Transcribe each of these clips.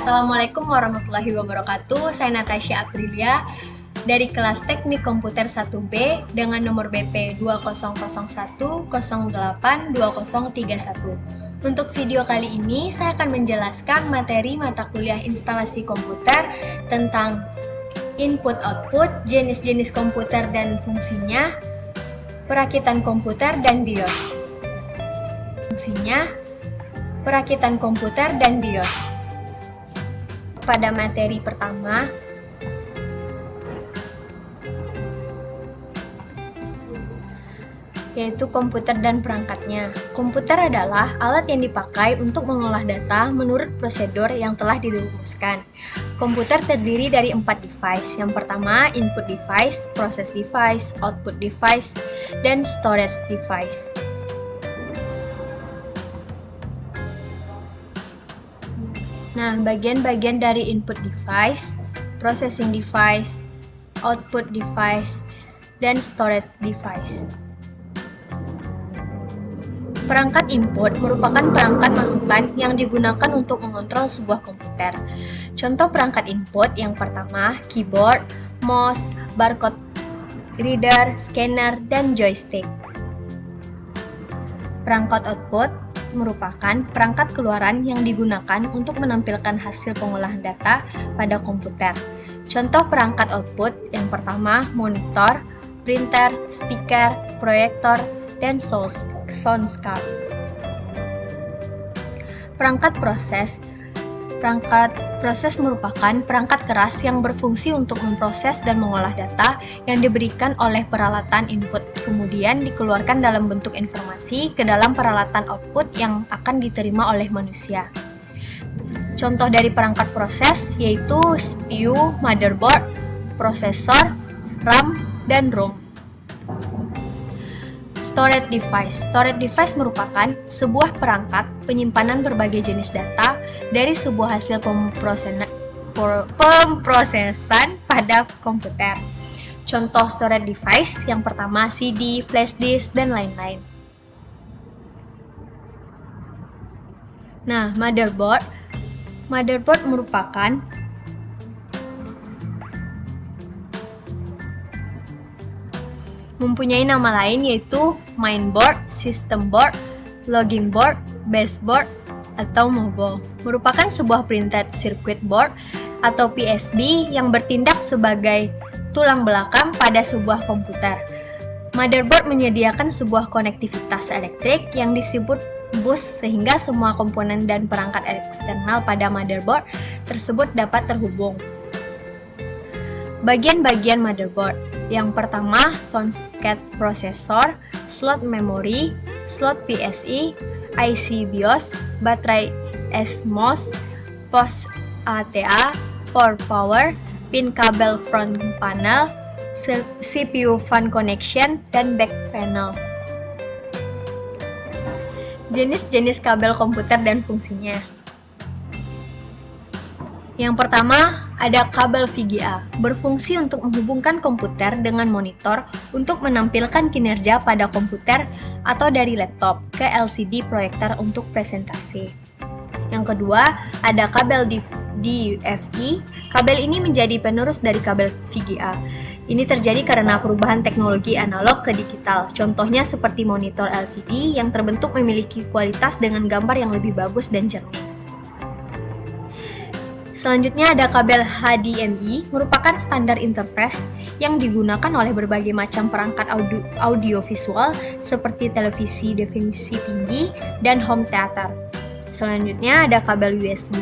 Assalamualaikum warahmatullahi wabarakatuh. Saya Natasha Aprilia dari kelas Teknik Komputer 1B dengan nomor BP 2001082031. Untuk video kali ini saya akan menjelaskan materi mata kuliah instalasi komputer tentang input-output, jenis-jenis komputer dan fungsinya, perakitan komputer dan BIOS. Fungsinya, perakitan komputer dan BIOS. Pada materi pertama, yaitu komputer dan perangkatnya. Komputer adalah alat yang dipakai untuk mengolah data menurut prosedur yang telah dirumuskan. Komputer terdiri dari 4 device. Yang pertama, input device, process device, output device, dan storage device. Nah, bagian-bagian dari input device, processing device, output device, dan storage device. Perangkat input merupakan perangkat masukan yang digunakan untuk mengontrol sebuah komputer. Contoh perangkat input yang pertama, keyboard, mouse, barcode reader, scanner, dan joystick. Perangkat output merupakan perangkat keluaran yang digunakan untuk menampilkan hasil pengolahan data pada komputer. Contoh perangkat output yang pertama, monitor, printer, speaker, proyektor, dan soundcard. Perangkat proses merupakan perangkat keras yang berfungsi untuk memproses dan mengolah data yang diberikan oleh peralatan input, kemudian dikeluarkan dalam bentuk informasi ke dalam peralatan output yang akan diterima oleh manusia. Contoh dari perangkat proses yaitu CPU, motherboard, prosesor, RAM, dan ROM. Storage device merupakan sebuah perangkat penyimpanan berbagai jenis data dari sebuah hasil pemrosesan pada komputer. Contoh storage device yang pertama CD, flash disk, dan lain-lain. Nah, motherboard merupakan mempunyai nama lain yaitu mainboard, system board, logging board, baseboard, atau mobile. Merupakan sebuah printed circuit board atau PSB yang bertindak sebagai tulang belakang pada sebuah komputer. Motherboard menyediakan sebuah konektivitas elektrik yang disebut bus sehingga semua komponen dan perangkat eksternal pada motherboard tersebut dapat terhubung. Bagian-bagian motherboard. Yang pertama, soundcard processor, slot memory, slot PSI, IC BIOS, baterai SMOS, pos ATA, for power, pin kabel front panel, CPU fan connection, dan back panel. Jenis-jenis kabel komputer dan fungsinya. Yang pertama, ada kabel VGA, berfungsi untuk menghubungkan komputer dengan monitor untuk menampilkan kinerja pada komputer atau dari laptop ke LCD proyektor untuk presentasi. Yang kedua, ada kabel DFI. Kabel ini menjadi penerus dari kabel VGA. Ini terjadi karena perubahan teknologi analog ke digital. Contohnya seperti monitor LCD yang terbentuk memiliki kualitas dengan gambar yang lebih bagus dan jernih. Selanjutnya ada kabel HDMI, merupakan standar interface yang digunakan oleh berbagai macam perangkat audiovisual seperti televisi definisi tinggi dan home theater. Selanjutnya ada kabel USB.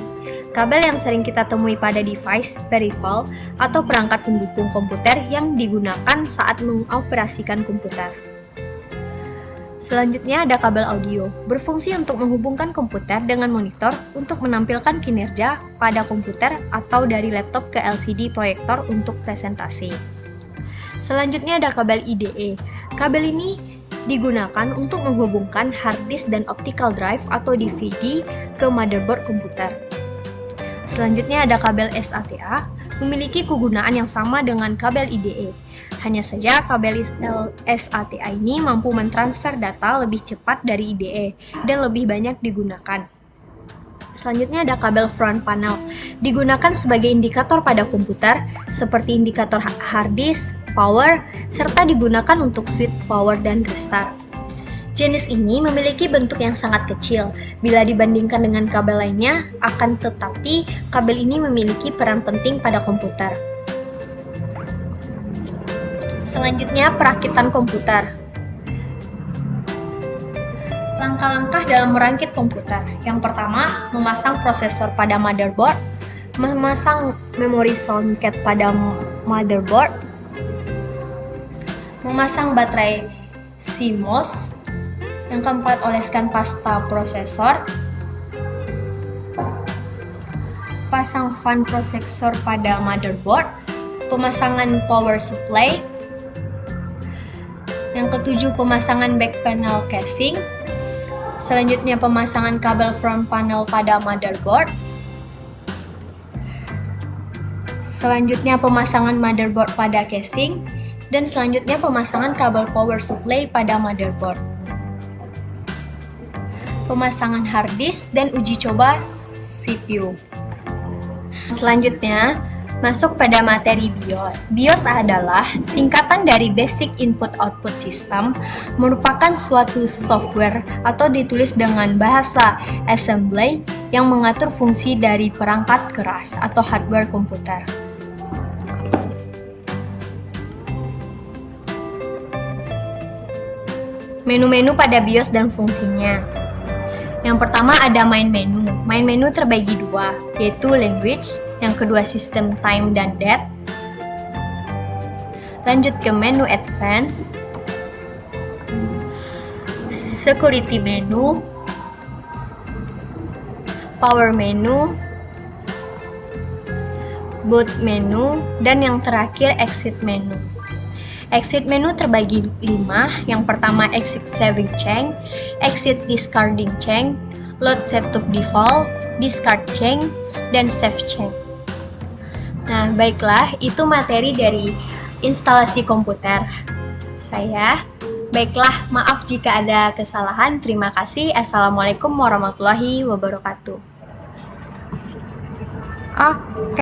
Kabel yang sering kita temui pada device peripheral atau perangkat pendukung komputer yang digunakan saat mengoperasikan komputer. Selanjutnya ada kabel audio, berfungsi untuk menghubungkan komputer dengan monitor untuk menampilkan kinerja pada komputer atau dari laptop ke LCD proyektor untuk presentasi. Selanjutnya ada kabel IDE. Kabel ini digunakan untuk menghubungkan hard disk dan optical drive atau DVD ke motherboard komputer. Selanjutnya ada kabel SATA, memiliki kegunaan yang sama dengan kabel IDE. Hanya saja kabel SATA ini mampu mentransfer data lebih cepat dari IDE dan lebih banyak digunakan. Selanjutnya ada kabel front panel. Digunakan sebagai indikator pada komputer, seperti indikator hard disk, power, serta digunakan untuk switch power dan restart. Jenis ini memiliki bentuk yang sangat kecil bila dibandingkan dengan kabel lainnya, akan tetapi kabel ini memiliki peran penting pada komputer. Selanjutnya, perakitan komputer. Langkah-langkah dalam merakit komputer. Yang pertama, memasang prosesor pada motherboard, memasang memori socket pada motherboard, memasang baterai CMOS. Yang keempat, oleskan pasta prosesor, pasang fan prosesor pada motherboard, pemasangan power supply. Yang ketujuh, pemasangan back panel casing. Selanjutnya, pemasangan kabel front panel pada motherboard. Selanjutnya, pemasangan motherboard pada casing. Dan selanjutnya, pemasangan kabel power supply pada motherboard. Pemasangan hard disk dan uji coba CPU. Selanjutnya, masuk pada materi BIOS. BIOS adalah singkatan dari Basic Input Output System, merupakan suatu software atau ditulis dengan bahasa assembly yang mengatur fungsi dari perangkat keras atau hardware komputer. Menu-menu pada BIOS dan fungsinya. Yang pertama ada main menu. Main menu terbagi dua, yaitu language, yang kedua sistem time dan date. Lanjut ke menu advance, security menu, power menu, boot menu, dan yang terakhir exit menu. Exit menu terbagi 5, yang pertama exit saving chain, exit discarding chain, load setup default, discard chain, dan save chain. Nah, baiklah, itu materi dari instalasi komputer saya. Baiklah, maaf jika ada kesalahan. Terima kasih. Assalamualaikum warahmatullahi wabarakatuh. Oke.